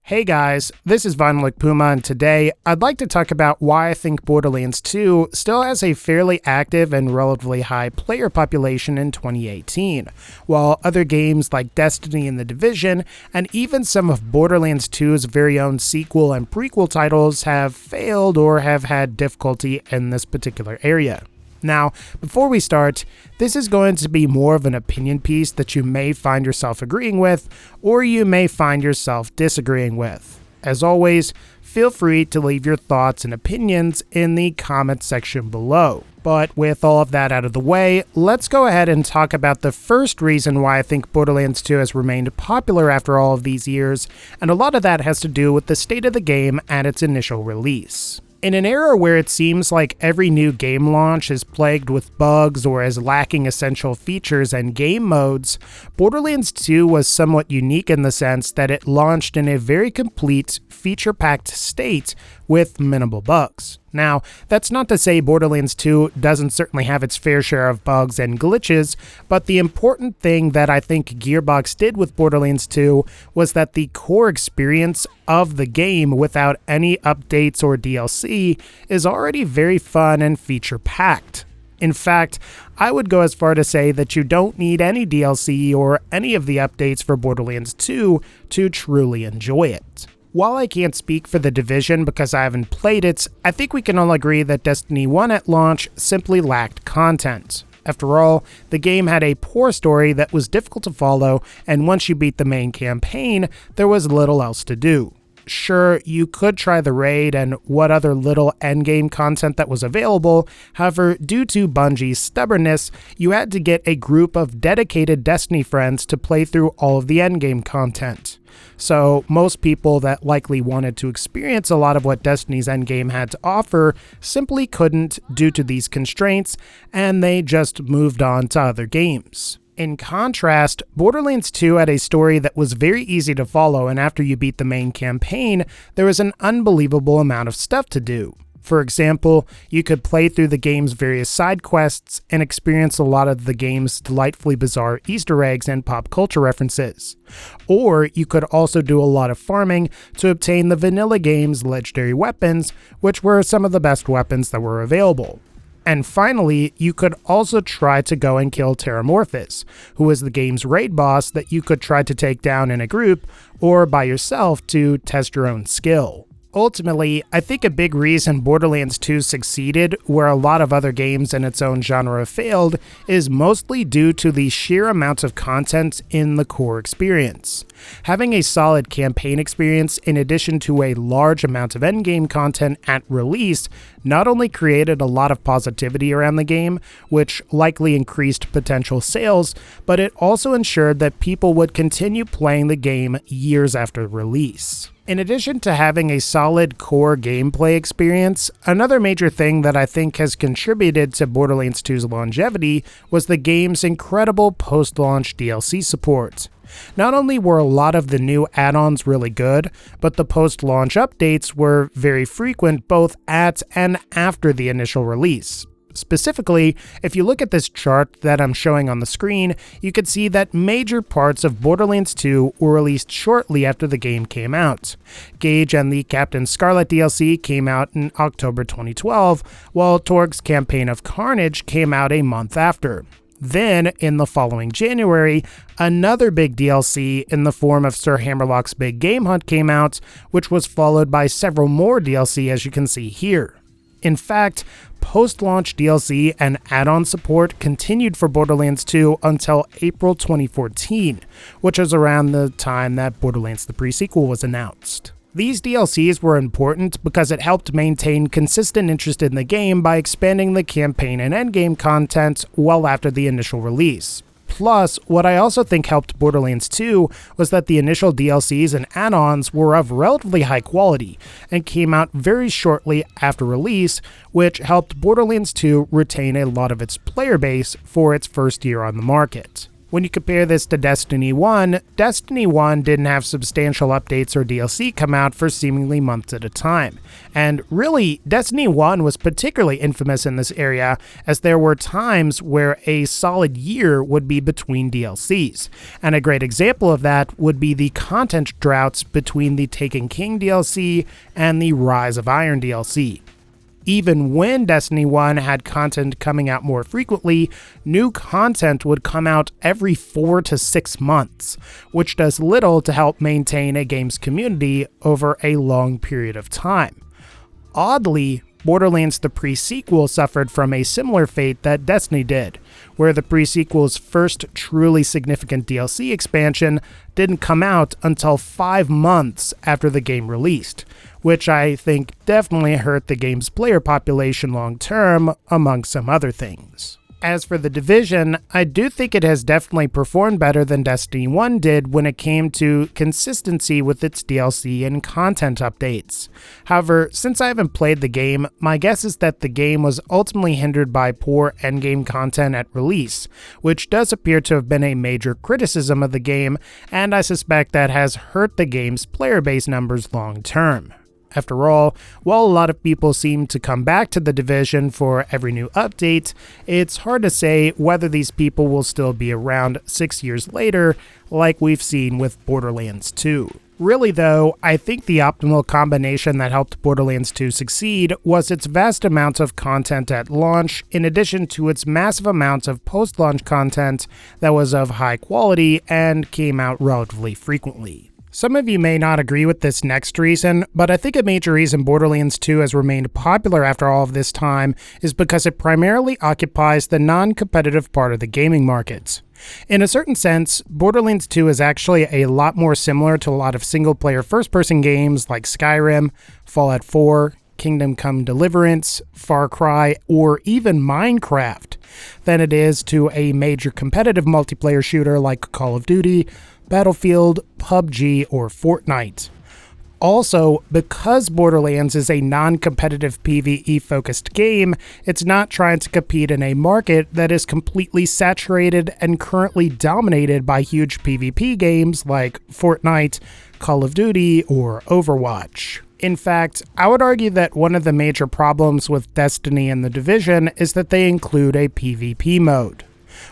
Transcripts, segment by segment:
Hey guys, this is VinylicPuma, and today I'd like to talk about why I think Borderlands 2 still has a fairly active and relatively high player population in 2018, while other games like Destiny and The Division, and even some of Borderlands 2's very own sequel and prequel titles have failed or have had difficulty in this particular area. Now, before we start, this is going to be more of an opinion piece that you may find yourself agreeing with, or you may find yourself disagreeing with. As always, feel free to leave your thoughts and opinions in the comments section below. But with all of that out of the way, let's go ahead and talk about the first reason why I think Borderlands 2 has remained popular after all of these years, and a lot of that has to do with the state of the game at its initial release. In an era where it seems like every new game launch is plagued with bugs or is lacking essential features and game modes, Borderlands 2 was somewhat unique in the sense that it launched in a very complete, feature-packed state with minimal bugs. Now, that's not to say Borderlands 2 doesn't certainly have its fair share of bugs and glitches, but the important thing that I think Gearbox did with Borderlands 2 was that the core experience of the game without any updates or DLC is already very fun and feature-packed. In fact, I would go as far to say that you don't need any DLC or any of the updates for Borderlands 2 to truly enjoy it. While I can't speak for The Division because I haven't played it, I think we can all agree that Destiny 1 at launch simply lacked content. After all, the game had a poor story that was difficult to follow, and once you beat the main campaign, there was little else to do. Sure, you could try the raid and what other little endgame content that was available, however, due to Bungie's stubbornness, you had to get a group of dedicated Destiny friends to play through all of the endgame content. So most people that likely wanted to experience a lot of what Destiny's endgame had to offer simply couldn't due to these constraints, and they just moved on to other games. In contrast, Borderlands 2 had a story that was very easy to follow, and after you beat the main campaign, there was an unbelievable amount of stuff to do. For example, you could play through the game's various side quests and experience a lot of the game's delightfully bizarre Easter eggs and pop culture references. Or you could also do a lot of farming to obtain the vanilla game's legendary weapons, which were some of the best weapons that were available. And finally, you could also try to go and kill Terramorphous, who is the game's raid boss that you could try to take down in a group or by yourself to test your own skill. Ultimately, I think a big reason Borderlands 2 succeeded where a lot of other games in its own genre failed is mostly due to the sheer amount of content in the core experience. Having a solid campaign experience in addition to a large amount of endgame content at release not only created a lot of positivity around the game, which likely increased potential sales, but it also ensured that people would continue playing the game years after release. In addition to having a solid core gameplay experience, another major thing that I think has contributed to Borderlands 2's longevity was the game's incredible post-launch DLC support. Not only were a lot of the new add-ons really good, but the post-launch updates were very frequent both at and after the initial release. Specifically, if you look at this chart that I'm showing on the screen, you can see that major parts of Borderlands 2 were released shortly after the game came out. Gage and the Captain Scarlet DLC came out in October 2012, while Torg's Campaign of Carnage came out a month after. Then, in the following January, another big DLC in the form of Sir Hammerlock's Big Game Hunt came out, which was followed by several more DLC as you can see here. In fact, post-launch DLC and add-on support continued for Borderlands 2 until April 2014, which was around the time that Borderlands the pre-sequel was announced. These DLCs were important because it helped maintain consistent interest in the game by expanding the campaign and endgame content well after the initial release. Plus, what I also think helped Borderlands 2 was that the initial DLCs and add-ons were of relatively high quality and came out very shortly after release, which helped Borderlands 2 retain a lot of its player base for its first year on the market. When you compare this to Destiny 1, Destiny 1 didn't have substantial updates or DLC come out for seemingly months at a time. And really, Destiny 1 was particularly infamous in this area, as there were times where a solid year would be between DLCs. And a great example of that would be the content droughts between the Taken King DLC and the Rise of Iron DLC. Even when Destiny 1 had content coming out more frequently, new content would come out every 4 to 6 months, which does little to help maintain a game's community over a long period of time. Oddly, Borderlands the pre-sequel suffered from a similar fate that Destiny did, where the pre-sequel's first truly significant DLC expansion didn't come out until 5 months after the game released, which I think definitely hurt the game's player population long term, among some other things. As for The Division, I do think it has definitely performed better than Destiny 1 did when it came to consistency with its DLC and content updates. However, since I haven't played the game, my guess is that the game was ultimately hindered by poor endgame content at release, which does appear to have been a major criticism of the game, and I suspect that has hurt the game's player base numbers long term. After all, while a lot of people seem to come back to The Division for every new update, it's hard to say whether these people will still be around 6 years later, like we've seen with Borderlands 2. Really though, I think the optimal combination that helped Borderlands 2 succeed was its vast amounts of content at launch, in addition to its massive amounts of post-launch content that was of high quality and came out relatively frequently. Some of you may not agree with this next reason, but I think a major reason Borderlands 2 has remained popular after all of this time is because it primarily occupies the non-competitive part of the gaming markets. In a certain sense, Borderlands 2 is actually a lot more similar to a lot of single-player first-person games like Skyrim, Fallout 4, Kingdom Come Deliverance, Far Cry, or even Minecraft than it is to a major competitive multiplayer shooter like Call of Duty, Battlefield, PUBG, or Fortnite. Also, because Borderlands is a non-competitive PvE-focused game, it's not trying to compete in a market that is completely saturated and currently dominated by huge PvP games like Fortnite, Call of Duty, or Overwatch. In fact, I would argue that one of the major problems with Destiny and The Division is that they include a PvP mode.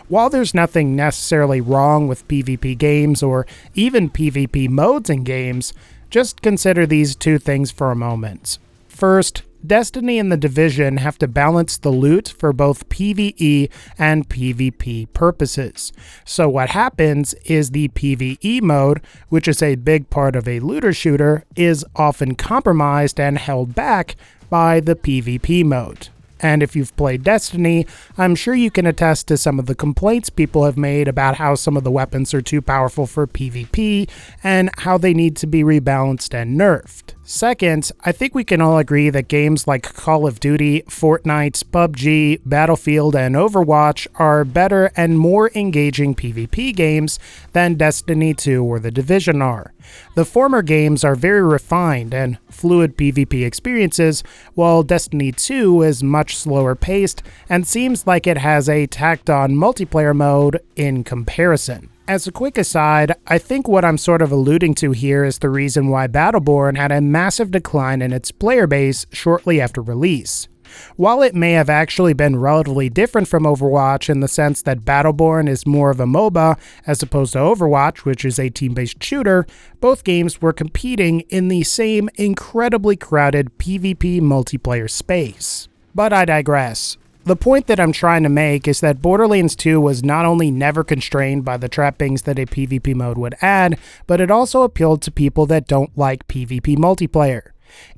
While there's nothing necessarily wrong with PvP games or even PvP modes in games, just consider these two things for a moment. First, Destiny and The Division have to balance the loot for both PvE and PvP purposes. So what happens is the PvE mode, which is a big part of a looter shooter, is often compromised and held back by the PvP mode. And if you've played Destiny, I'm sure you can attest to some of the complaints people have made about how some of the weapons are too powerful for PvP and how they need to be rebalanced and nerfed. Second, I think we can all agree that games like Call of Duty, Fortnite, PUBG, Battlefield, and Overwatch are better and more engaging PvP games than Destiny 2 or The Division are. The former games are very refined and fluid PvP experiences, while Destiny 2 is much slower paced and seems like it has a tacked-on multiplayer mode in comparison. As a quick aside, I think what I'm sort of alluding to here is the reason why Battleborn had a massive decline in its player base shortly after release. While it may have actually been relatively different from Overwatch in the sense that Battleborn is more of a MOBA as opposed to Overwatch, which is a team-based shooter, both games were competing in the same incredibly crowded PvP multiplayer space. But I digress. The point that I'm trying to make is that Borderlands 2 was not only never constrained by the trappings that a PvP mode would add, but it also appealed to people that don't like PvP multiplayer.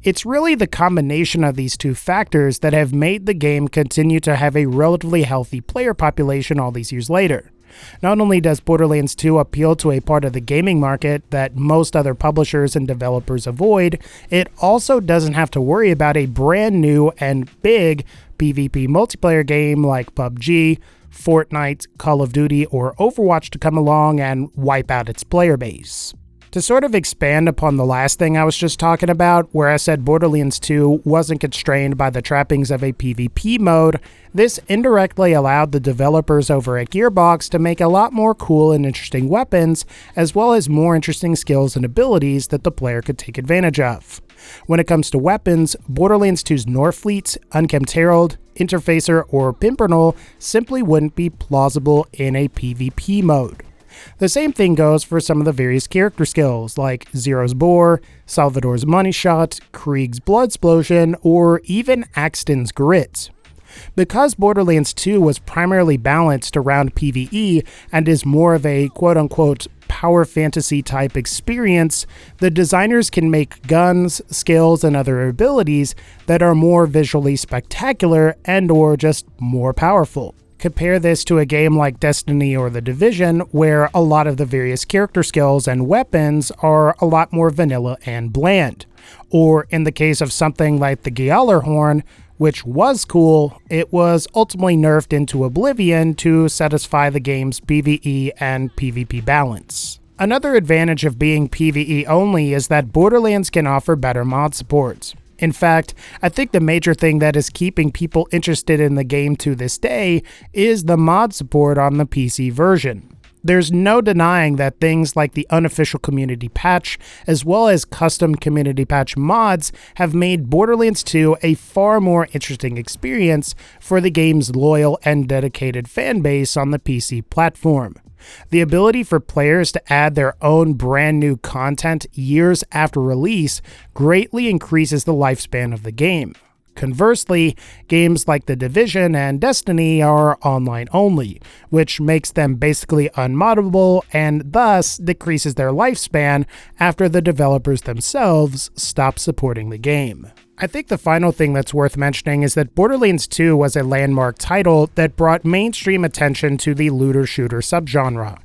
It's really the combination of these two factors that have made the game continue to have a relatively healthy player population all these years later. Not only does Borderlands 2 appeal to a part of the gaming market that most other publishers and developers avoid, it also doesn't have to worry about a brand new and big PvP multiplayer game like PUBG, Fortnite, Call of Duty, or Overwatch to come along and wipe out its player base. To sort of expand upon the last thing I was just talking about, where I said Borderlands 2 wasn't constrained by the trappings of a PvP mode, this indirectly allowed the developers over at Gearbox to make a lot more cool and interesting weapons, as well as more interesting skills and abilities that the player could take advantage of. When it comes to weapons, Borderlands 2's Norfleet, Unkempt Herald, Interfacer, or Pimpernel simply wouldn't be plausible in a PvP mode. The same thing goes for some of the various character skills like Zero's Bore, Salvador's Money Shot, Krieg's Bloodsplosion, or even Axton's Grit. Because Borderlands 2 was primarily balanced around PvE and is more of a quote-unquote power fantasy type experience, the designers can make guns, skills, and other abilities that are more visually spectacular and or just more powerful. Compare this to a game like Destiny or The Division, where a lot of the various character skills and weapons are a lot more vanilla and bland. Or in the case of something like the Gjallarhorn, which was cool, it was ultimately nerfed into oblivion to satisfy the game's PvE and PvP balance. Another advantage of being PvE only is that Borderlands can offer better mod support. In fact, I think the major thing that is keeping people interested in the game to this day is the mod support on the PC version. There's no denying that things like the unofficial community patch, as well as custom community patch mods, have made Borderlands 2 a far more interesting experience for the game's loyal and dedicated fanbase on the PC platform. The ability for players to add their own brand new content years after release greatly increases the lifespan of the game. Conversely, games like The Division and Destiny are online only, which makes them basically unmoddable and thus decreases their lifespan after the developers themselves stop supporting the game. I think the final thing that's worth mentioning is that Borderlands 2 was a landmark title that brought mainstream attention to the looter-shooter subgenre.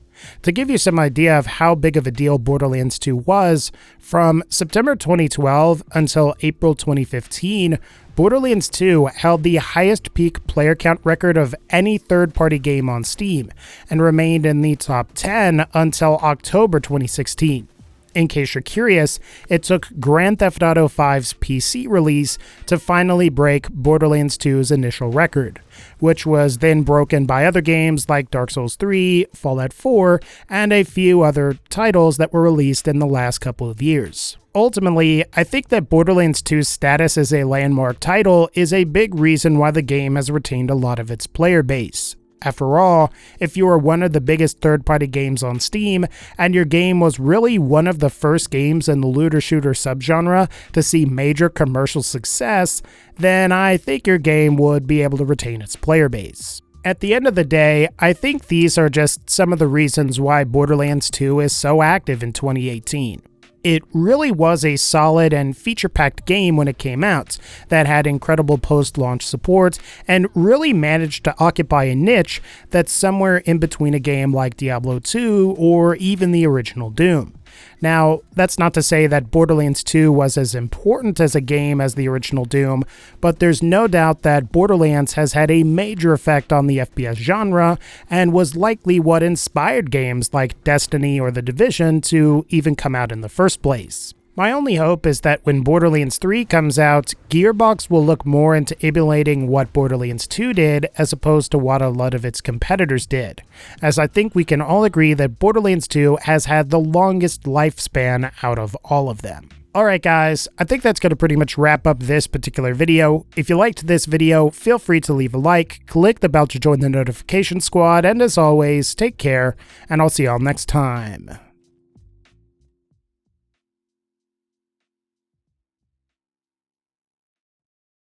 To give you some idea of how big of a deal Borderlands 2 was, from September 2012 until April 2015, Borderlands 2 held the highest peak player count record of any third-party game on Steam, and remained in the top 10 until October 2016. In case you're curious, it took Grand Theft Auto V's PC release to finally break Borderlands 2's initial record, which was then broken by other games like Dark Souls 3, Fallout 4, and a few other titles that were released in the last couple of years. Ultimately, I think that Borderlands 2's status as a landmark title is a big reason why the game has retained a lot of its player base. After all, if you are one of the biggest third-party games on Steam, and your game was really one of the first games in the looter-shooter subgenre to see major commercial success, then I think your game would be able to retain its player base. At the end of the day, I think these are just some of the reasons why Borderlands 2 is so active in 2018. It really was a solid and feature-packed game when it came out that had incredible post-launch support and really managed to occupy a niche that's somewhere in between a game like Diablo 2 or even the original Doom. Now, that's not to say that Borderlands 2 was as important as a game as the original Doom, but there's no doubt that Borderlands has had a major effect on the FPS genre and was likely what inspired games like Destiny or The Division to even come out in the first place. My only hope is that when Borderlands 3 comes out, Gearbox will look more into emulating what Borderlands 2 did as opposed to what a lot of its competitors did, as I think we can all agree that Borderlands 2 has had the longest lifespan out of all of them. Alright guys, I think that's going to pretty much wrap up this particular video. If you liked this video, feel free to leave a like, click the bell to join the notification squad, and as always, take care, and I'll see y'all next time.